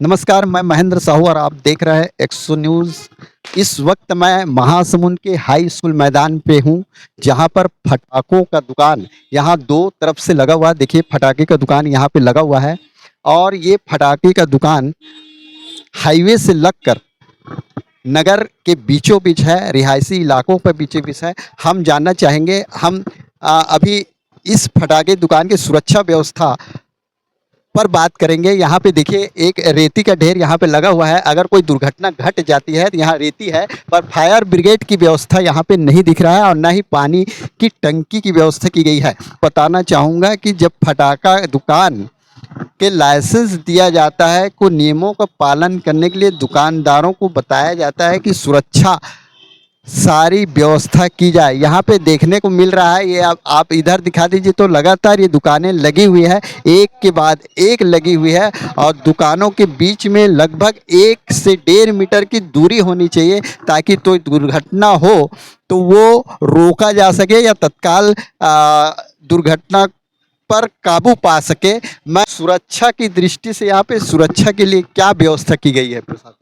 नमस्कार, मैं महेंद्र साहू और आप देख रहे हैं एक्सो न्यूज़। इस वक्त मैं महासमुंद के हाई स्कूल मैदान पे हूँ, जहाँ पर पटाखों का दुकान यहाँ दो तरफ से लगा हुआ है। देखिए, पटाखे का दुकान यहाँ पे लगा हुआ है और ये पटाखे का दुकान हाईवे से लगकर नगर के बीचों बीच है, रिहायशी इलाकों पर बीचों बीच है। हम जानना चाहेंगे, हम अभी इस पटाखे दुकान की सुरक्षा व्यवस्था पर बात करेंगे। यहाँ पे देखिए, एक रेती का ढेर यहाँ पे लगा हुआ है। अगर कोई दुर्घटना घट जाती है तो यहाँ रेती है, पर फायर ब्रिगेड की व्यवस्था यहाँ पे नहीं दिख रहा है और ना ही पानी की टंकी की व्यवस्था की गई है। बताना चाहूँगा कि जब पटाखा दुकान के लाइसेंस दिया जाता है, को नियमों का पालन करने के लिए दुकानदारों को बताया जाता है कि सुरक्षा सारी व्यवस्था की जाए। यहाँ पे देखने को मिल रहा है, ये आप इधर दिखा दीजिए तो लगातार ये दुकानें लगी हुई है, एक के बाद एक लगी हुई है और दुकानों के बीच में लगभग 1 से 1.5 मीटर की दूरी होनी चाहिए, ताकि कोई दुर्घटना हो तो वो रोका जा सके या तत्काल दुर्घटना पर काबू पा सके। मैं सुरक्षा की दृष्टि से यहाँ पे सुरक्षा के लिए क्या व्यवस्था की गई है प्रशासन?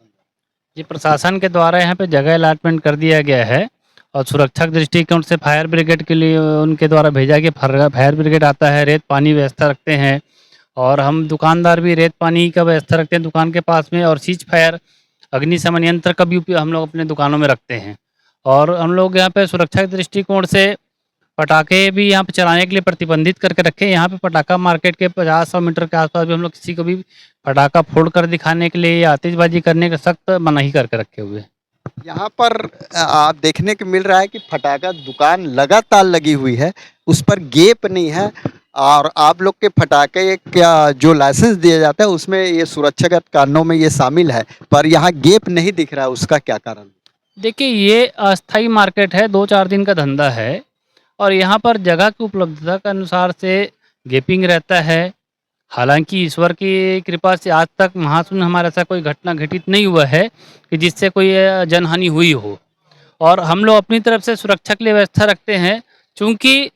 जी, प्रशासन के द्वारा यहाँ पे जगह अलॉटमेंट कर दिया गया है और सुरक्षा के दृष्टिकोण से फायर ब्रिगेड के लिए उनके द्वारा भेजा गया। फायर ब्रिगेड आता है, रेत पानी व्यवस्था रखते हैं और हम दुकानदार भी रेत पानी का व्यवस्था रखते हैं दुकान के पास में। और सीज फायर अग्निशमन यंत्र का भी उपयोग हम लोग अपने दुकानों में रखते हैं। और हम लोग यहाँ पे सुरक्षा के दृष्टिकोण से पटाखे भी यहाँ पे चलाने के लिए प्रतिबंधित करके रखे हैं। यहाँ पे पटाखा मार्केट के 50-100 मीटर के आसपास भी हम लोग किसी को भी पटाखा फोड़ कर दिखाने के लिए या आतिशबाजी करने का सख्त मनाही करके रखे हुए हैं। यहाँ पर आप देखने को मिल रहा है कि पटाखा दुकान लगातार लगी हुई है, उस पर गैप नहीं है और आप लोग के पटाखे का जो लाइसेंस दिया जाता है उसमें ये सुरक्षागत कारणों में ये शामिल है, पर यहाँ गैप नहीं दिख रहा है, उसका क्या कारण? देखिए, ये अस्थाई मार्केट है, 2-4 दिन का धंधा है और यहाँ पर जगह की उपलब्धता के अनुसार से गैपिंग रहता है। हालाँकि ईश्वर की कृपा से आज तक महाशून्य हमारे ऐसा कोई घटना घटित नहीं हुआ है कि जिससे कोई जनहानि हुई हो। और हम लोग अपनी तरफ से सुरक्षा के लिए व्यवस्था रखते हैं, चूँकि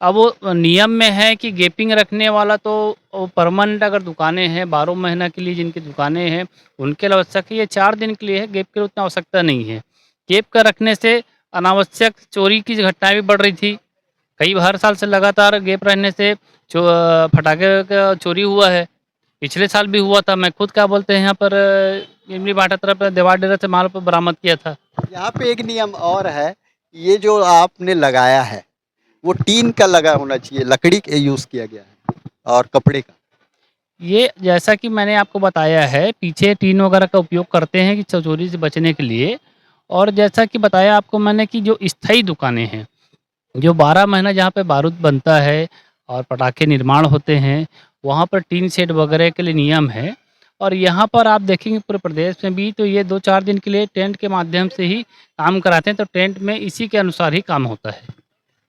अब वो नियम में है कि गैपिंग रखने वाला तो वो परमानेंट अगर दुकानें हैं 12 महीना के लिए जिनकी दुकानें हैं, उनके लिए आवश्यक है। ये 4 दिन के लिए है, गैप की उतना आवश्यकता नहीं है। गैप का रखने से अनावश्यक चोरी की घटनाएँ भी बढ़ रही थी। कई हर साल से लगातार गैप रहने से पटाखे का चोरी हुआ है। पिछले साल भी हुआ था। मैं खुद क्या बोलते हैं यहाँ पर इमली भाटा तरफ देवार डेरा से माल बरामद किया था। यहाँ पे एक नियम और है, ये जो आपने लगाया है वो टीन का लगा होना चाहिए, लकड़ी का यूज़ किया गया है और कपड़े का। ये जैसा कि मैंने आपको बताया है, पीछे टीन वगैरह का उपयोग करते हैं कि चोरी से बचने के लिए। और जैसा कि बताया आपको मैंने कि जो स्थायी दुकानें हैं, जो 12 महीना जहाँ पे बारूद बनता है और पटाखे निर्माण होते हैं, वहाँ पर टीन शेड वगैरह के लिए नियम है। और यहाँ पर आप देखेंगे पूरे प्रदेश में भी तो ये 2-4 दिन के लिए टेंट के माध्यम से ही काम कराते हैं, तो टेंट में इसी के अनुसार ही काम होता है।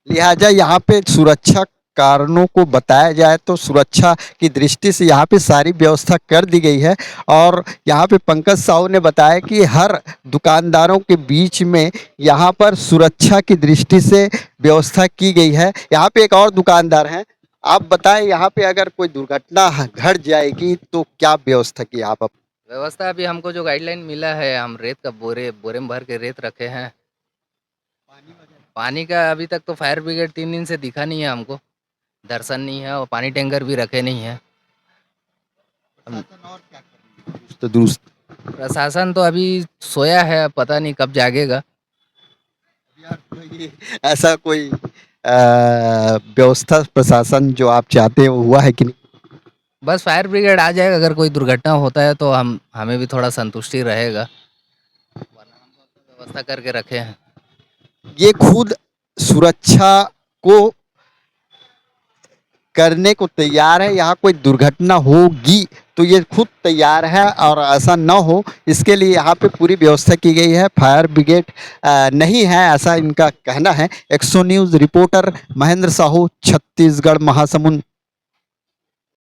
लिहाजा यहाँ पे सुरक्षा कारणों को बताया जाए तो सुरक्षा की दृष्टि से यहाँ पे सारी व्यवस्था कर दी गई है और यहाँ पे पंकज साहू ने बताया कि हर दुकानदारों के बीच में यहाँ पर सुरक्षा की दृष्टि से व्यवस्था की गई है। यहाँ पे एक और दुकानदार हैं, आप बताएं यहाँ पे अगर कोई दुर्घटना घट जाएगी तो क्या व्यवस्था की आप? व्यवस्था अभी हमको जो गाइडलाइन मिला है, हम रेत का बोरे बोरे में भर के रेत रखे हैं। पानी का अभी तक तो फायर ब्रिगेड 3 दिन से दिखा नहीं है हमको, दर्शन नहीं है और पानी टैंकर भी रखे नहीं है। तो दुरुस्त प्रशासन तो अभी सोया है, पता नहीं कब जागेगा। ऐसा कोई व्यवस्था प्रशासन जो आप चाहते हैं वो हुआ है कि नहीं? बस फायर ब्रिगेड आ जाएगा, अगर कोई दुर्घटना होता है तो हमें भी थोड़ा संतुष्टि रहेगा, वरना हम तो व्यवस्था करके रखे हैं। ये खुद सुरक्षा को करने को तैयार है, यहाँ कोई दुर्घटना होगी तो ये खुद तैयार है और ऐसा न हो इसके लिए यहाँ पे पूरी व्यवस्था की गई है। फायर ब्रिगेड नहीं है ऐसा इनका कहना है। एक्सो न्यूज़ रिपोर्टर महेंद्र साहू, छत्तीसगढ़ महासमुंद।